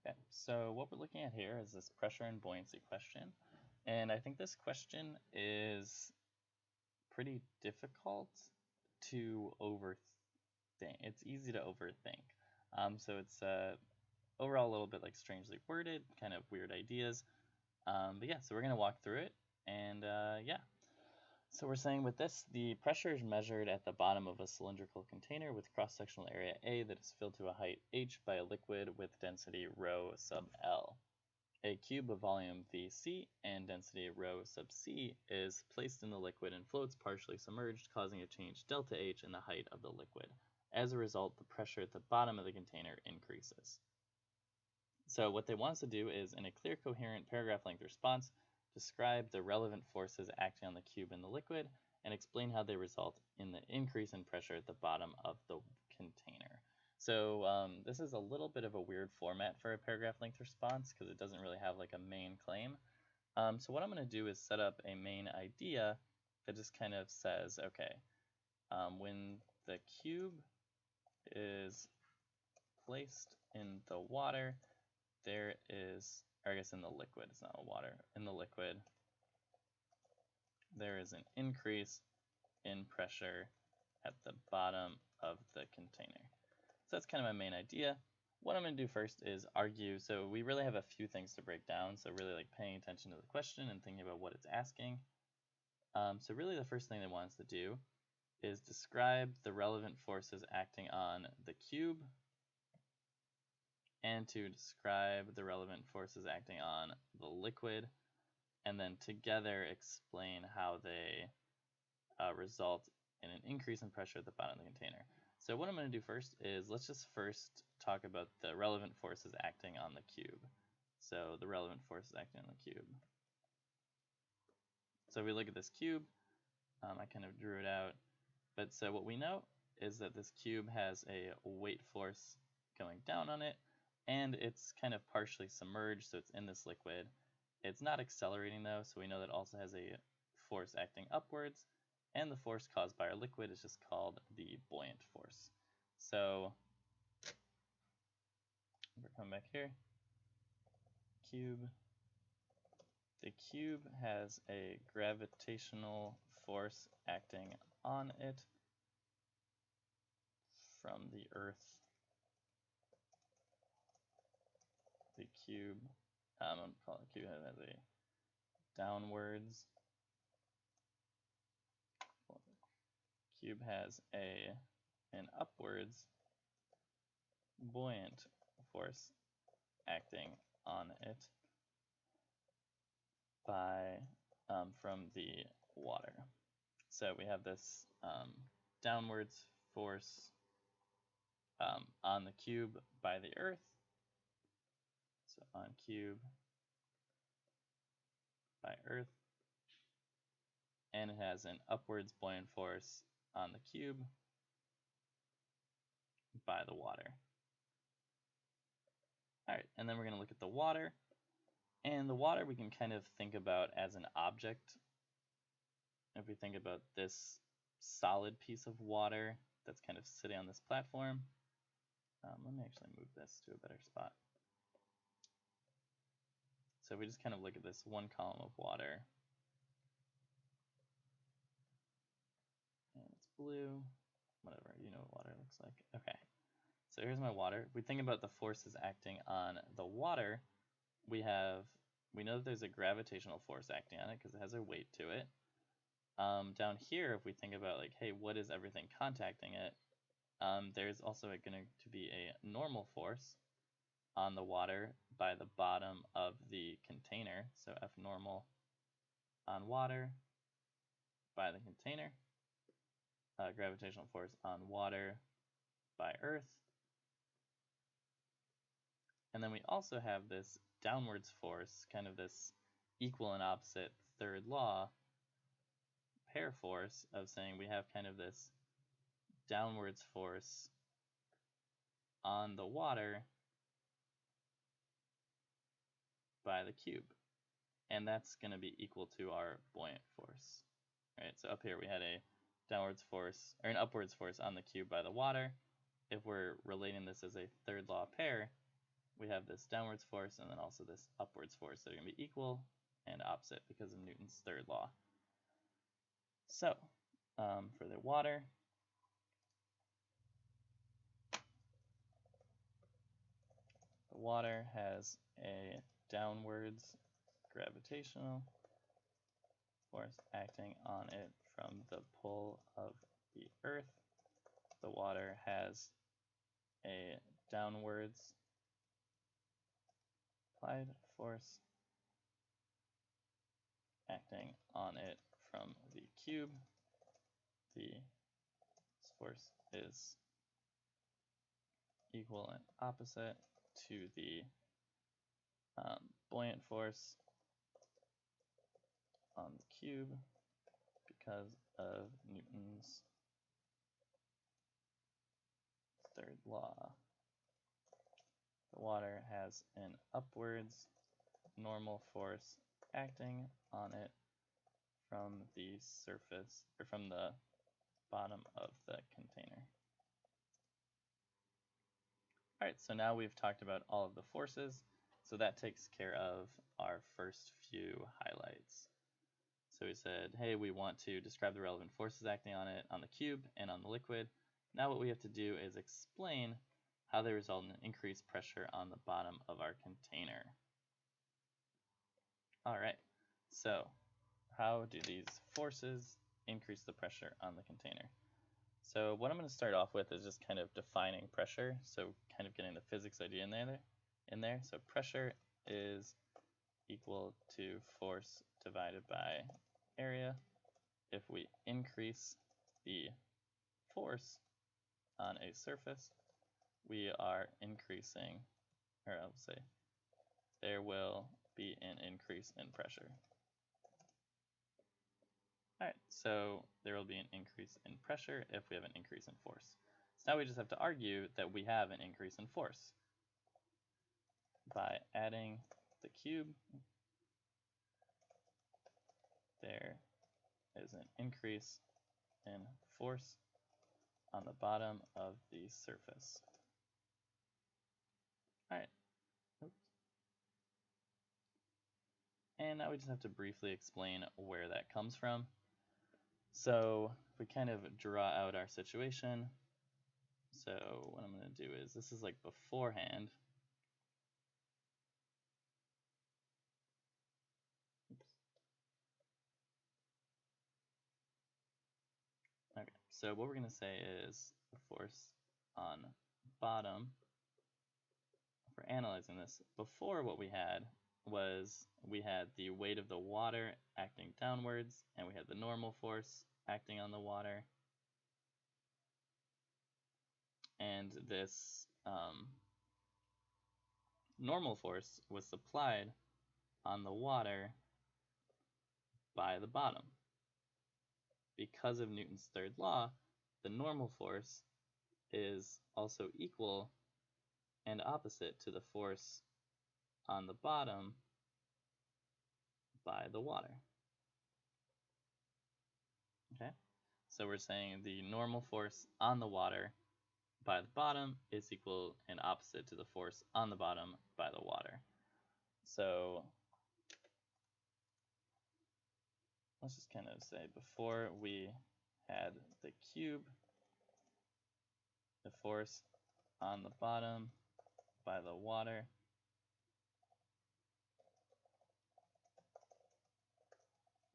Okay, so what we're looking at here is this pressure and buoyancy question. And I think this question is pretty difficult to overthink. It's easy to overthink. So it's overall a little bit like strangely worded, kind of weird ideas. But yeah, so we're going to walk through it. And yeah, so we're saying with this, the pressure is measured at the bottom of a cylindrical container with cross-sectional area A that is filled to a height h by a liquid with density rho sub L. A cube of volume Vc and density rho sub C is placed in the liquid and floats partially submerged, causing a change delta H in the height of the liquid. As a result, the pressure at the bottom of the container increases. So what they want us to do is, in a clear, coherent paragraph-length response, describe the relevant forces acting on the cube and the liquid, and explain how they result in the increase in pressure at the bottom of the container. So this is a little bit of a weird format for a paragraph-length response because it doesn't really have like a main claim. So what I'm going to do is set up a main idea that just kind of says, okay, when the cube is placed in the water, there is, or I guess in the liquid, it's not water, in the liquid, there is an increase in pressure at the bottom of the container. So that's kind of my main idea. What I'm going to do first is argue. So we really have a few things to break down. So really like paying attention to the question and thinking about what it's asking. So really the first thing they want us to do is describe the relevant forces acting on the cube and to describe the relevant forces acting on the liquid, and then together explain how they result in an increase in pressure at the bottom of the container. So what I'm going to do first is let's just first talk about the relevant forces acting on the cube. So the relevant forces acting on the cube. So if we look at this cube, I kind of drew it out. But so what we know is that this cube has a weight force going down on it, and it's kind of partially submerged, so it's in this liquid. It's not accelerating though, so we know that it also has a force acting upwards, and the force caused by our liquid is just called the buoyant force. So we're coming back here. Cube. The cube has a gravitational force acting on it from the Earth. The cube, I'm going to call it cube has a downwards. Cube has an upwards buoyant force acting on it by from the water. So we have this downwards force on the cube by the Earth. So on cube by Earth, and it has an upwards buoyant force on the cube by the water. All right, and then we're going to look at the water. And the water we can kind of think about as an object. If we think about this solid piece of water that's kind of sitting on this platform, let me actually move this to a better spot. So we just kind of look at this one column of water. And it's blue, whatever, you know what water looks like. Okay, so here's my water. If we think about the forces acting on the water, we know that there's a gravitational force acting on it because it has a weight to it. Down here, if we think about like, hey, what is everything contacting it? There's also going to be a normal force on the water by the bottom of the container. So F normal on water by the container. Gravitational force on water by Earth. And then we also have this downwards force, kind of this equal and opposite third law pair force of saying we have kind of this downwards force on the water by the cube. And that's going to be equal to our buoyant force. Right? So up here we had a downwards force, or an upwards force on the cube by the water. If we're relating this as a third law pair, we have this downwards force and then also this upwards force that are going to be equal and opposite because of Newton's third law. So, for the water, has a downwards gravitational force acting on it from the pull of the Earth. The water has a downwards applied force acting on it from the cube. The force is equal and opposite to the buoyant force on the cube because of Newton's third law. The water has an upwards normal force acting on it from the surface, or from the bottom of the container. All right, so now we've talked about all of the forces, so that takes care of our first few highlights. So we said, hey, we want to describe the relevant forces acting on it on the cube and on the liquid. Now what we have to do is explain how they result in increased pressure on the bottom of our container. All right, so how do these forces increase the pressure on the container? So what I'm going to start off with is just kind of defining pressure, so kind of getting the physics idea in there. So pressure is equal to force divided by area. If we increase the force on a surface, we are increasing, or I'll say, there will be an increase in pressure. All right, so there will be an increase in pressure if we have an increase in force. So now we just have to argue that we have an increase in force by adding the cube. There is an increase in force on the bottom of the surface. All right. Oops. And now we just have to briefly explain where that comes from. So if we kind of draw out our situation, so what I'm going to do is, this is like beforehand. Oops. Okay, so what we're going to say is the force on bottom, for analyzing this, before what we had was we had the weight of the water acting downwards, and we had the normal force acting on the water. And this normal force was supplied on the water by the bottom. Because of Newton's third law, the normal force is also equal and opposite to the force on the bottom by the water. Okay, so we're saying the normal force on the water by the bottom is equal and opposite to the force on the bottom by the water. So let's just kind of say, before we had the cube, the force on the bottom by the water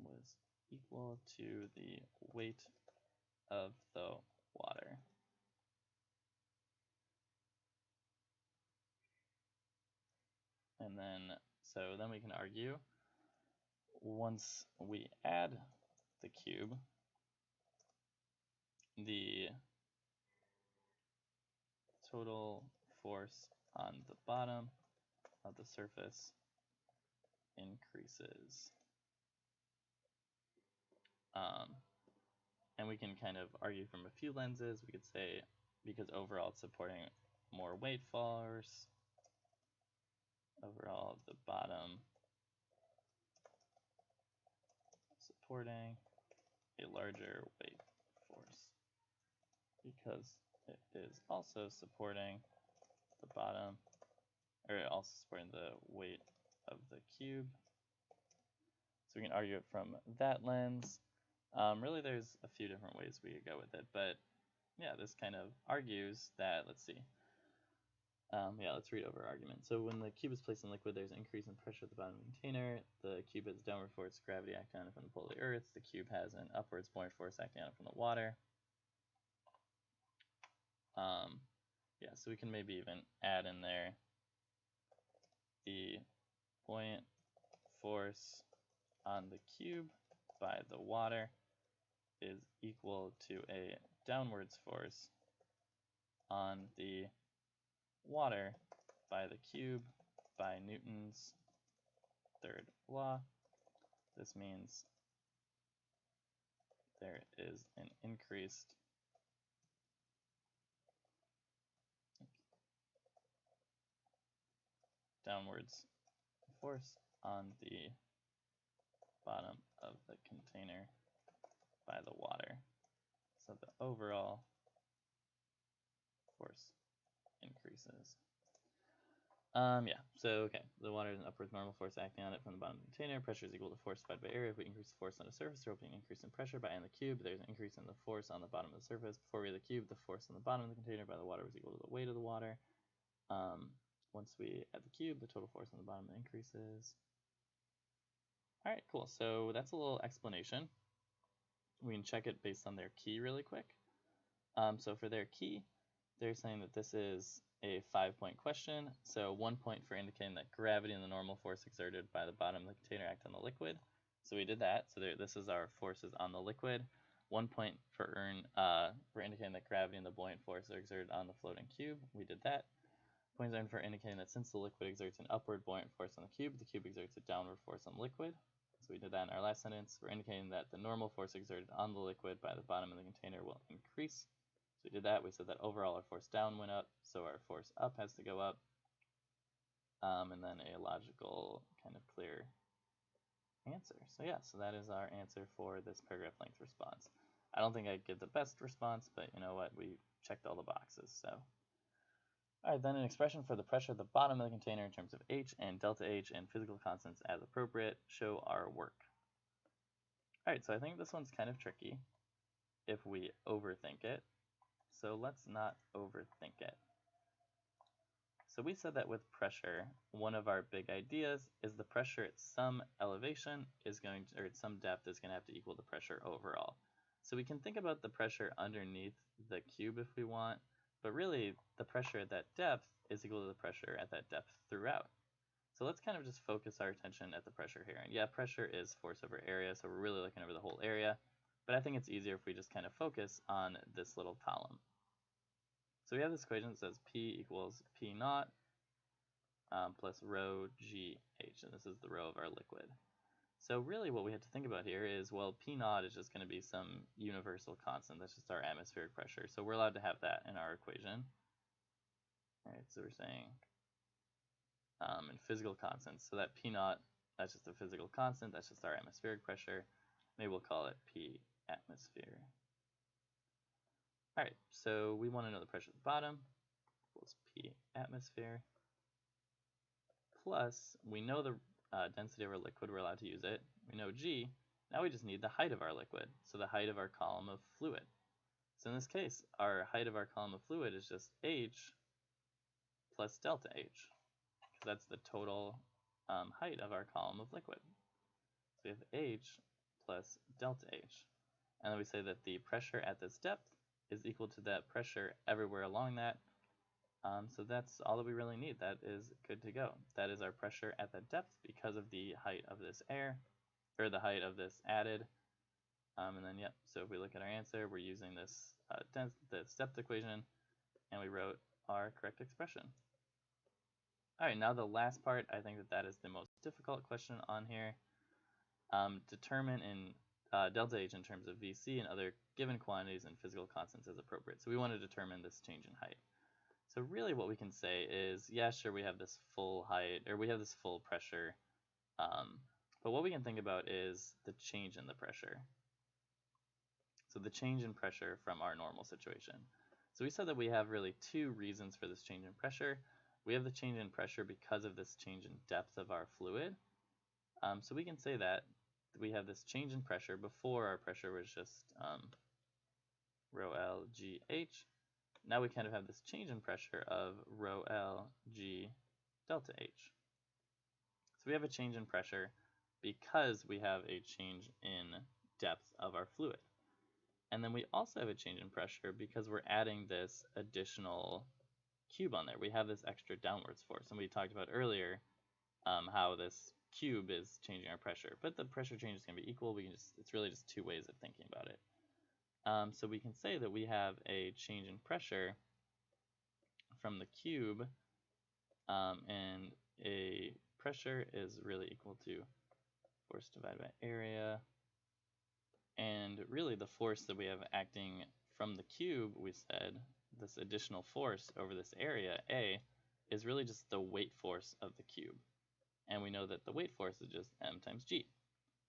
was equal to the weight of the water. And then, so then we can argue, once we add the cube, the total force on the bottom of the surface increases. And we can kind of argue from a few lenses. We could say, because overall it's supporting more weight force, overall the bottom supporting a larger weight force, because it is also supporting the bottom, or also supporting the weight of the cube. So we can argue it from that lens. Really, there's a few different ways we could go with it, but yeah, this kind of argues that, let's see. Yeah, let's read over argument. So when the cube is placed in liquid, there's an increase in pressure at the bottom of the container. The cube has downward force, gravity acting on it from the pull of the earth. The cube has an upwards buoyant force acting on it from the water. Yeah, so we can maybe even add in there the buoyant force on the cube by the water is equal to a downwards force on the water by the cube by Newton's third law. This means there is an increased downwards force on the bottom of the container by the water. So the overall force increases. Yeah, so okay, the water is an upwards normal force acting on it from the bottom of the container. Pressure is equal to force divided by area. If we increase the force on the surface, there will be an increase in pressure by n the cube. There's an increase in the force on the bottom of the surface. Before we had the cube, the force on the bottom of the container by the water was equal to the weight of the water. Once we add the cube, the total force on the bottom increases. All right, cool. So that's a little explanation. We can check it based on their key really quick. So for their key, they're saying that this is a 5-point question. So 1 point for indicating that gravity and the normal force exerted by the bottom of the container act on the liquid. So we did that. So this is our forces on the liquid. 1 point for indicating that gravity and the buoyant force are exerted on the floating cube. We did that. Points earned for indicating that since the liquid exerts an upward buoyant force on the cube exerts a downward force on the liquid. So we did that in our last sentence. We're indicating that the normal force exerted on the liquid by the bottom of the container will increase. So we did that. We said that overall our force down went up, so our force up has to go up. And then a logical, kind of clear answer. So yeah, so that is our answer for this paragraph length response. I don't think I'd give the best response, but you know what? We checked all the boxes, so. All right, then an expression for the pressure at the bottom of the container in terms of H and delta H and physical constants as appropriate. Show our work. All right, so I think this one's kind of tricky if we overthink it. So let's not overthink it. So we said that with pressure, one of our big ideas is the pressure at some elevation is going to, or at some depth is going to have to equal the pressure overall. So we can think about the pressure underneath the cube if we want, but really the pressure at that depth is equal to the pressure at that depth throughout. So let's kind of just focus our attention at the pressure here. And yeah, pressure is force over area, so we're really looking over the whole area, but I think it's easier if we just kind of focus on this little column. So we have this equation that says P equals P naught plus rho GH, and this is the rho of our liquid. So really what we have to think about here is, well, P naught is just going to be some universal constant. That's just our atmospheric pressure. So we're allowed to have that in our equation. All right, so we're saying in physical constants. So that P naught, that's just a physical constant. That's just our atmospheric pressure. Maybe we'll call it P atmosphere. All right, so we want to know the pressure at the bottom equals P atmosphere plus, we know the density of our liquid, we're allowed to use it. We know G, now we just need the height of our liquid, so the height of our column of fluid. So in this case, our height of our column of fluid is just H plus delta H, because that's the total height of our column of liquid. So we have H plus delta H. And then we say that the pressure at this depth is equal to that pressure everywhere along that. So that's all that we really need. That is good to go. That is our pressure at that depth because of the height of this air, or the height of this added. And then, yep, so if we look at our answer, we're using this depth equation, and we wrote our correct expression. All right, now the last part, I think that is the most difficult question on here. Determine in delta H in terms of VC and other given quantities and physical constants as appropriate. So we want to determine this change in height. So really what we can say is, yeah, sure, we have this full height, or we have this full pressure, but what we can think about is the change in the pressure. So the change in pressure from our normal situation. So we said that we have really two reasons for this change in pressure. we have the change in pressure because of this change in depth of our fluid. So we can say that we have this change in pressure. Before, our pressure was just rho L G H. Now we kind of have this change in pressure of rho L G delta H. So we have a change in pressure because we have a change in depth of our fluid. And then we also have a change in pressure because we're adding this additional cube on there. We have this extra downwards force. And we talked about earlier how this cube is changing our pressure. But the pressure change is going to be equal. It's really just two ways of thinking about it. So we can say that we have a change in pressure from the cube, and a pressure is really equal to force divided by area. And really the force that we have acting from the cube, we said, this additional force over this area, A, is really just the weight force of the cube. And we know that the weight force is just m times g.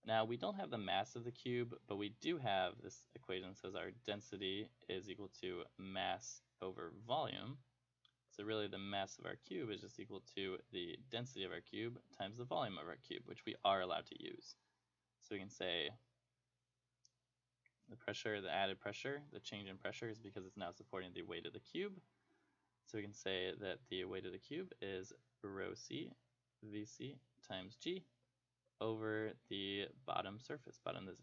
Now we don't have the mass of the cube, but we do have this equation that says our density is equal to mass over volume. So really the mass of our cube is just equal to the density of our cube times the volume of our cube, which we are allowed to use. So we can say the pressure, the added pressure, the change in pressure is because it's now supporting the weight of the cube. So we can say that the weight of the cube is rho c Vc times g over the bottom surface, bottom is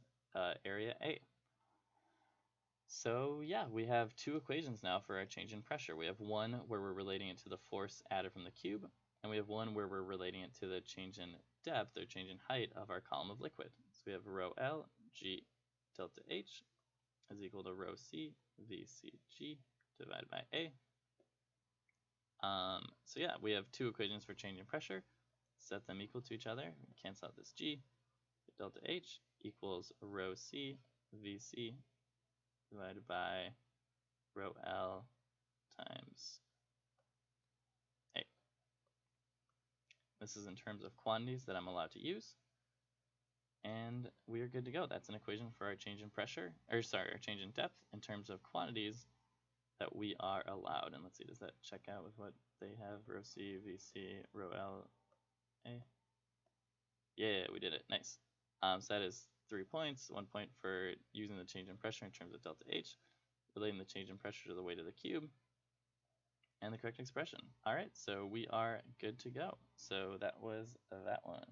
area A. So yeah, we have two equations now for our change in pressure. We have one where we're relating it to the force added from the cube, and we have one where we're relating it to the change in depth or change in height of our column of liquid. So we have rho L G delta H is equal to rho C VCG divided by A. So yeah, we have two equations for change in pressure. Set them equal to each other. Cancel out this G. Delta H equals rho C Vc divided by rho L times A. This is in terms of quantities that I'm allowed to use. And we are good to go. That's an equation for our change in pressure, or sorry, our change in depth in terms of quantities that we are allowed. And let's see, does that check out with what they have? Rho C, Vc, rho L, A. Yeah, we did it. Nice. So that is 3 points. 1 point for using the change in pressure in terms of delta H, relating the change in pressure to the weight of the cube, and the correct expression. All right, so we are good to go. So that was that one.